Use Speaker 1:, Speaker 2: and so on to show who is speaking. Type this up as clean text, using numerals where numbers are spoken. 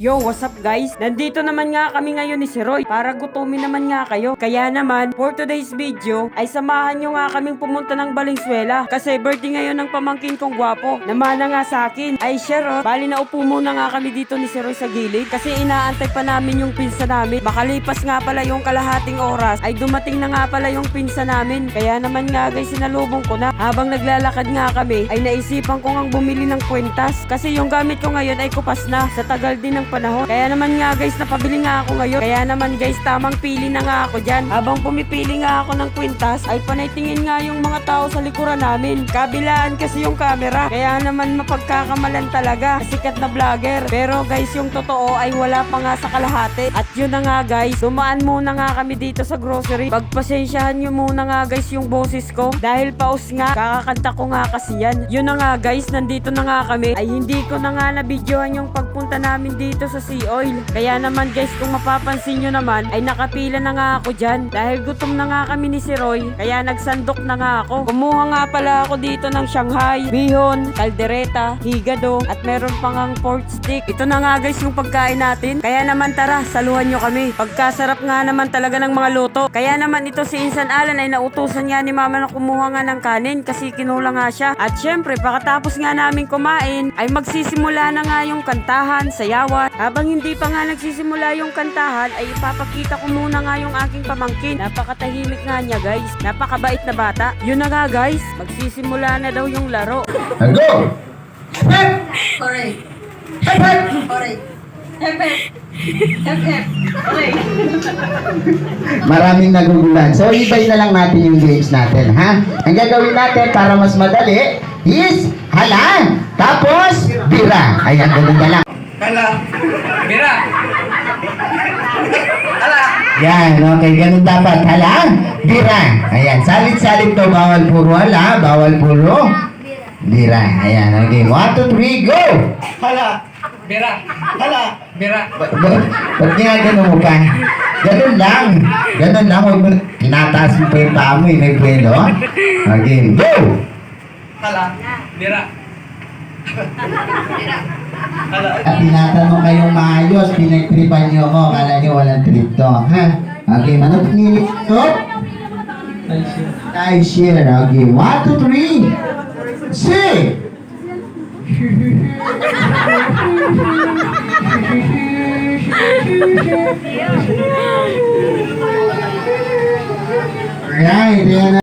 Speaker 1: Yo, what's up guys? Nandito naman nga kami ngayon ni si Roy para gutumin naman nga kayo. Kaya naman, for today's video, ay samahan nyo nga kaming pumunta ng Valenzuela. Kasi birthday ngayon ng pamangkin kong gwapo. Namana nga sa akin. Ay sure, bali na upo muna nga kami dito ni si Roy sa gilid. Kasi inaantay pa namin yung pinsa namin. Makalipas nga pala yung kalahating oras, ay dumating na nga pala yung pinsa namin. Kaya naman nga guys, sinalubong ko na. Habang naglalakad nga kami, ay naisipan ko ngang bumili ng kwentas. Kasi yung gamit ko ngayon ay kupas na. Sa tagal din ng panahon. Kaya naman nga guys, napabili nga ako ngayon. Kaya naman guys, tamang pili na nga ako dyan. Habang pumipili nga ako ng kwintas, ay panaytingin nga yung mga tao sa likuran namin. Kabilaan kasi yung camera. Kaya naman mapagkakamalan talaga. Sikat na vlogger. Pero guys, yung totoo ay wala pa nga sa kalahati. At yun na nga guys, dumaan muna nga kami dito sa grocery. Pagpasensyahan nyo muna nga guys yung boses ko. Dahil paus nga, kakakanta ko nga kasi yan. Yun na nga guys, nandito na nga kami. Ay hindi ko na nga nabidyohan yung pagpunta namin dito sa Sea Oil. Kaya naman guys, kung mapapansin nyo naman, ay nakapila na nga ako dyan. Dahil gutom na nga kami ni si Roy, kaya nagsandok na nga ako. Kumuha nga pala ako dito ng Shanghai, bihon, kaldereta, higado, at meron pang ang pork stick. Ito na nga guys yung pagkain natin. Kaya naman tara, saluhan nyo kami. Pagkasarap nga naman talaga ng mga luto. Kaya naman ito si Insan Alan ay nautusan nga ni mama na kumuha nga ng kanin kasi kinula nga siya. At syempre, pagkatapos nga namin kumain, ay magsisimula na nga yung kantahan, sayawan. Habang hindi pa nga nagsisimula yung kantahan, ay ipapakita ko muna nga yung aking pamangkin. Napakatahimik nga niya guys. Napakabait na bata. Yun na nga guys, magsisimula na daw yung laro.
Speaker 2: Go! Hep!
Speaker 3: Correct.
Speaker 2: Hep! Hep!
Speaker 3: Correct. Hep, hep. Hep, hep. Correct.
Speaker 2: Maraming nagugulan. So, ibay na lang natin yung games natin, ha? Ang gagawin natin para mas madali is halaan. Tapos, bira. Ayan, ganun na lang.
Speaker 4: Hala. Mira. Hala.
Speaker 2: Yan, okay. Ganun dapat. Halaan, bira. Ayan, salit-salit to. Bawal puro hala. Bawal puro bira. Ayan, okay. 1, 2, 3, go!
Speaker 4: Hala. Mira. Hala. Mira.
Speaker 2: Ba't ginagano mo pa? Ganun lang. Ganun lang. Huwag mo, tinataas mo pa yung paa mo. May pwelo. Okay, go!
Speaker 4: Hala. Mira. Hala.
Speaker 2: At tinatanong kayong maayos, pinagtripan nyo ako, kala nyo walang trip to, ha? Okay, manot ni Stop. I share. Okay, 1, 2, 3. Sing! Alright, yan na